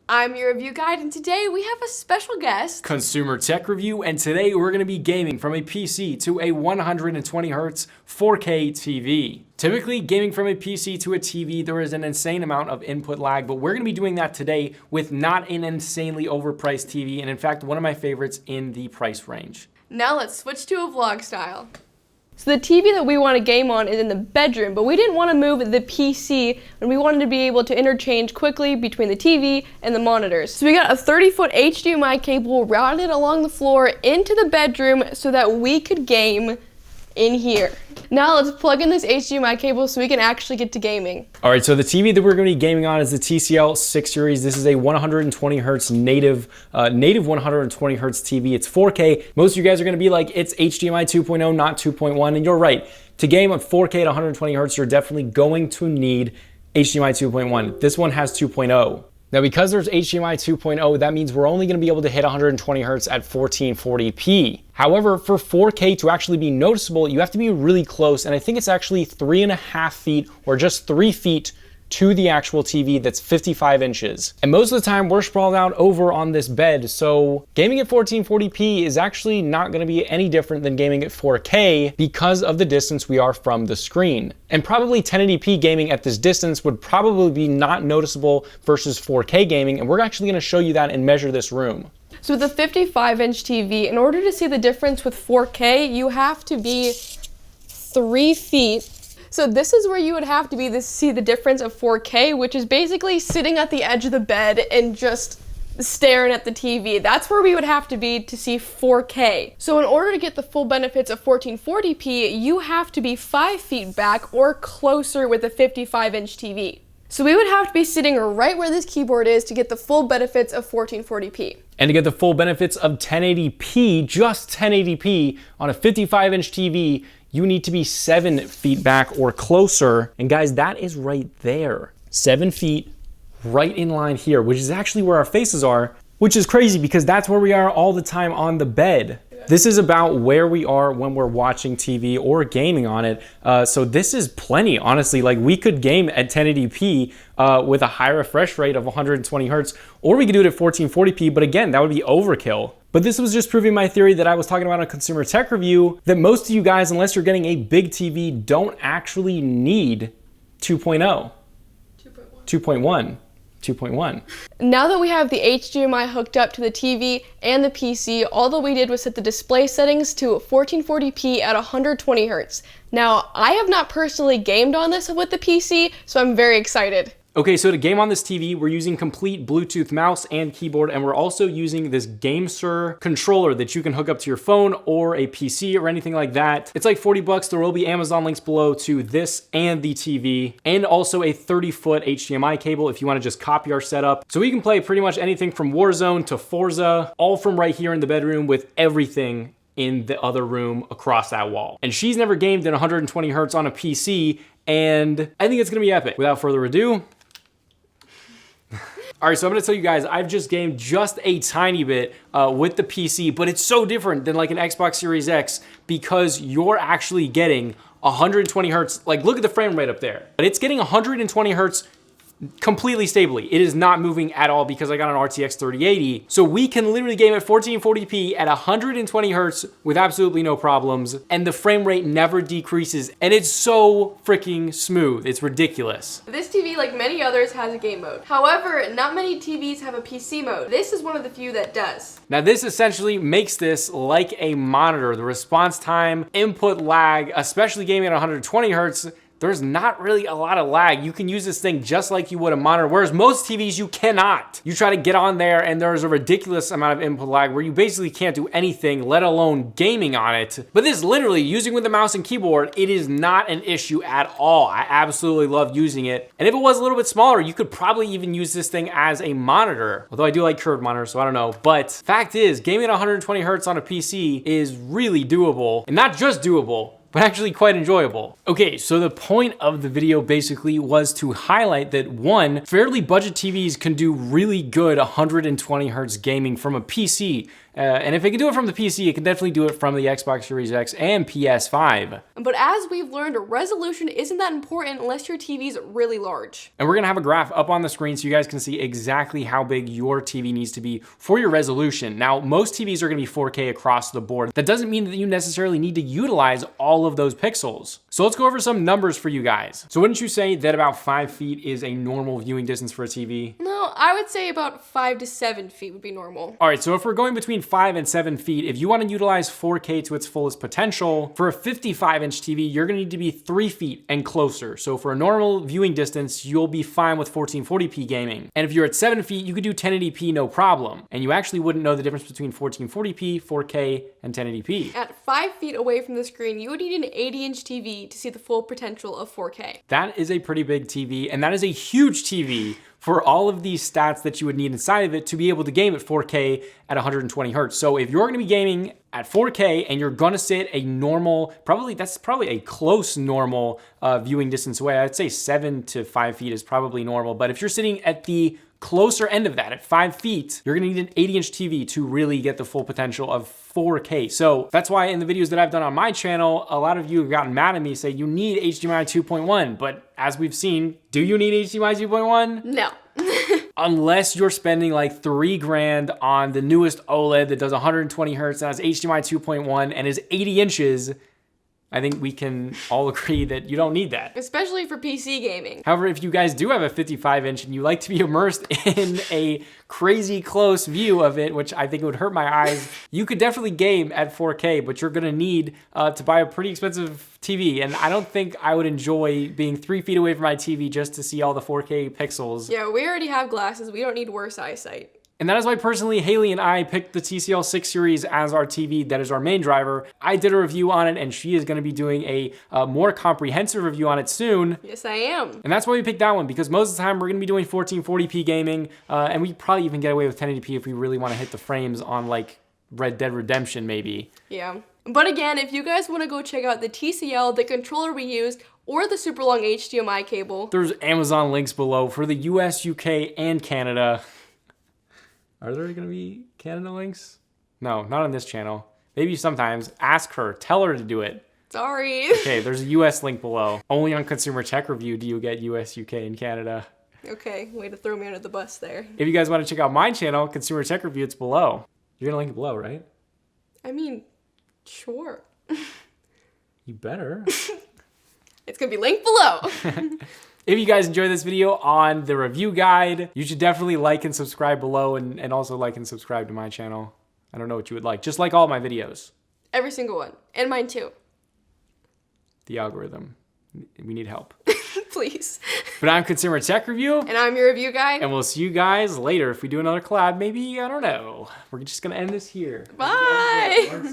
I'm your review guide, and today we have a special guest, Consumer Tech Review, and today we're going to be gaming from a PC to a 120Hz 4K TV. Typically, gaming from a PC to a TV, there is an insane amount of input lag, but we're going to be doing that today with not an insanely overpriced TV, and in fact, one of my favorites in the price range. Now let's switch to a vlog style. So the TV that we want to game on is in the bedroom, but we didn't want to move the PC, and we wanted to be able to interchange quickly between the TV and the monitors. So we got a 30-foot HDMI cable routed along the floor into the bedroom so that we could game in here. Now let's plug in this HDMI cable so we can actually get to gaming. All right, so the TV that we're going to be gaming on is the TCL 6 Series. This is a 120Hz native 120Hz TV. It's 4K. Most of you guys are going to be like, it's HDMI 2.0, not 2.1, and you're right. To game at 4K at 120Hz, you're definitely going to need HDMI 2.1. This one has 2.0. Now, because there's HDMI 2.0, that means we're only going to be able to hit 120Hz at 1440p. However, for 4K to actually be noticeable, you have to be really close, and I think it's actually 3.5 feet or just 3 feet to the actual TV that's 55 inches. And most of the time we're sprawled out over on this bed, so gaming at 1440p is actually not gonna be any different than gaming at 4K because of the distance we are from the screen. And probably 1080p gaming at this distance would probably be not noticeable versus 4K gaming, and we're actually gonna show you that and measure this room. So with a 55-inch TV, in order to see the difference with 4K, you have to be 3 feet. So this is where you would have to be to see the difference of 4K, which is basically sitting at the edge of the bed and just staring at the TV. That's where we would have to be to see 4K. So in order to get the full benefits of 1440p, you have to be 5 feet back or closer with a 55-inch TV. So we would have to be sitting right where this keyboard is to get the full benefits of 1440p. And to get the full benefits of 1080p, just 1080p on a 55-inch TV, you need to be 7 feet back or closer. And guys, that is right there. 7 feet right in line here, which is actually where our faces are, which is crazy because that's where we are all the time on the bed. This is about where we are when we're watching TV or gaming on it. So this is plenty, honestly. Like, we could game at 1080p with a high refresh rate of 120 Hertz, or we could do it at 1440p, but again, that would be overkill. But this was just proving my theory that I was talking about on Consumer Tech Review, that most of you guys, unless you're getting a big TV, don't actually need 2.0. 2.1. Now that we have the HDMI hooked up to the TV and the PC, all that we did was set the display settings to 1440p at 120 Hz. Now, I have not personally gamed on this with the PC, so I'm very excited. Okay, so to game on this TV, we're using complete Bluetooth mouse and keyboard, and we're also using this GameSir controller that you can hook up to your phone or a PC or anything like that. It's like 40 bucks. There will be Amazon links below to this and the TV, and also a 30-foot HDMI cable if you want to just copy our setup. So we can play pretty much anything from Warzone to Forza, all from right here in the bedroom with everything in the other room across that wall. And she's never gamed in 120 Hertz on a PC, and I think it's gonna be epic. Without further ado, all right, so I'm gonna tell you guys, I've just gamed just a tiny bit with the PC, but it's so different than like an Xbox Series X because you're actually getting 120 Hertz. Like, look at the frame rate up there. But it's getting 120 Hertz completely stably. It is not moving at all because I got an RTX 3080. So we can literally game at 1440p at 120 Hertz with absolutely no problems, and the frame rate never decreases, and it's so freaking smooth. It's ridiculous. This TV, like many others, has a game mode. However, not many TVs have a PC mode. This is one of the few that does. Now, this essentially makes this like a monitor. The response time, input lag, especially gaming at 120 Hertz, there's not really a lot of lag. You can use this thing just like you would a monitor, whereas most TVs you cannot. You try to get on there and there's a ridiculous amount of input lag where you basically can't do anything, let alone gaming on it. But this literally, using with the mouse and keyboard, it is not an issue at all. I absolutely love using it. And if it was a little bit smaller, you could probably even use this thing as a monitor. Although I do like curved monitors, so I don't know. But fact is, gaming at 120 Hertz on a PC is really doable. And not just doable, but actually quite enjoyable. Okay, so the point of the video basically was to highlight that, one, fairly budget TVs can do really good 120 Hertz gaming from a PC, And if it can do it from the PC, it can definitely do it from the Xbox Series X and PS5. But as we've learned, resolution isn't that important unless your TV's really large. And we're gonna have a graph up on the screen so you guys can see exactly how big your TV needs to be for your resolution. Now, most TVs are gonna be 4K across the board. That doesn't mean that you necessarily need to utilize all of those pixels. So let's go over some numbers for you guys. So wouldn't you say that about 5 feet is a normal viewing distance for a TV? No, I would say about 5 to 7 feet would be normal. All right, so if we're going between 5 and 7 feet, if you want to utilize 4K to its fullest potential, for a 55-inch TV, you're going to need to be 3 feet and closer. So for a normal viewing distance, you'll be fine with 1440p gaming. And if you're at 7 feet, you could do 1080p no problem. And you actually wouldn't know the difference between 1440p, 4K, and 1080p. At 5 feet away from the screen, you would need an 80-inch TV to see the full potential of 4K. That is a pretty big TV, and that is a huge TV for all of these stats that you would need inside of it to be able to game at 4K at 120 hertz. So if you're gonna be gaming at 4K and you're gonna sit a normal, that's probably a close normal viewing distance away. I'd say 7 to 5 feet is probably normal, but if you're sitting at the closer end of that, at 5 feet, you're gonna need an 80-inch TV to really get the full potential of 4K. So that's why in the videos that I've done on my channel, a lot of you have gotten mad at me, say you need HDMI 2.1, but as we've seen, do you need HDMI 2.1? No. Unless you're spending like $3,000 on the newest OLED that does 120 hertz and has HDMI 2.1 and is 80 inches, I think we can all agree that you don't need that. Especially for PC gaming. However, if you guys do have a 55-inch and you like to be immersed in a crazy close view of it, which I think would hurt my eyes, you could definitely game at 4K, but you're gonna need to buy a pretty expensive TV. And I don't think I would enjoy being 3 feet away from my TV just to see all the 4K pixels. Yeah, we already have glasses. We don't need worse eyesight. And that is why personally, Haley and I picked the TCL 6 series as our TV. That is our main driver. I did a review on it and she is gonna be doing a more comprehensive review on it soon. Yes, I am. And that's why we picked that one, because most of the time we're gonna be doing 1440p gaming, and we probably even get away with 1080p if we really wanna hit the frames on like Red Dead Redemption maybe. Yeah. But again, if you guys wanna go check out the TCL, the controller we used, or the super long HDMI cable, There's Amazon links below for the US, UK, and Canada. Are there gonna be Canada links? No, not on this channel. Maybe sometimes. Ask her, tell her to do it. sorry. Okay, there's a US link below. Only on Consumer Tech Review do you get US, UK, and Canada. Okay, way to throw me under the bus there. If you guys want to check out my channel, Consumer Tech Review, it's below. You're gonna link it below, right? I mean, sure. You better. It's gonna be linked below. If you guys enjoyed this video on the review guide, you should definitely like and subscribe below, and also like and subscribe to my channel. I don't know what you would like. Just like all my videos. Every single one. And mine too. The algorithm. We need help. Please. But I'm Consumer Tech Review. And I'm your review guy. And we'll see you guys later. If we do another collab, maybe, I don't know. We're just gonna end this here. Bye.